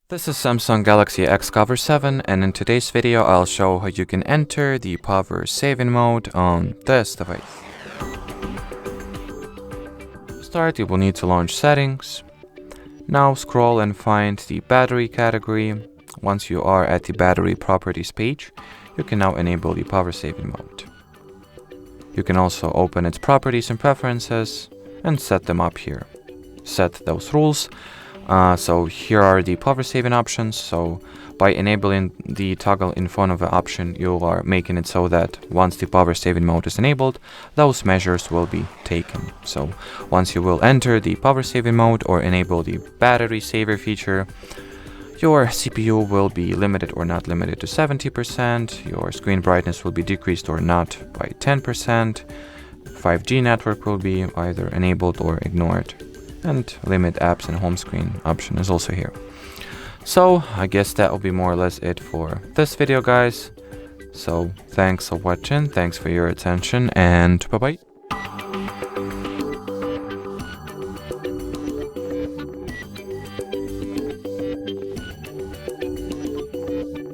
This is Samsung Galaxy XCover 7, and in today's video I'll show how you can enter the power saving mode on this device. To start, you will need to launch settings. Now scroll and find the battery category. Once you are at the battery properties page, you can now enable the power saving mode. You can also open its properties and preferences and set them up here. Set those rules. So here are the power saving options. So by enabling the toggle in front of the option, you are making it so that once the power saving mode is enabled, those measures will be taken. So once you will enter the power saving mode or enable the battery saver feature, your CPU will be limited or not limited to 70%, your screen brightness will be decreased or not by 10%, 5G network will be either enabled or ignored, and limit apps and home screen option is also here. So I guess that will be more or less it for this video, guys. So thanks for watching, thanks for your attention, and bye bye.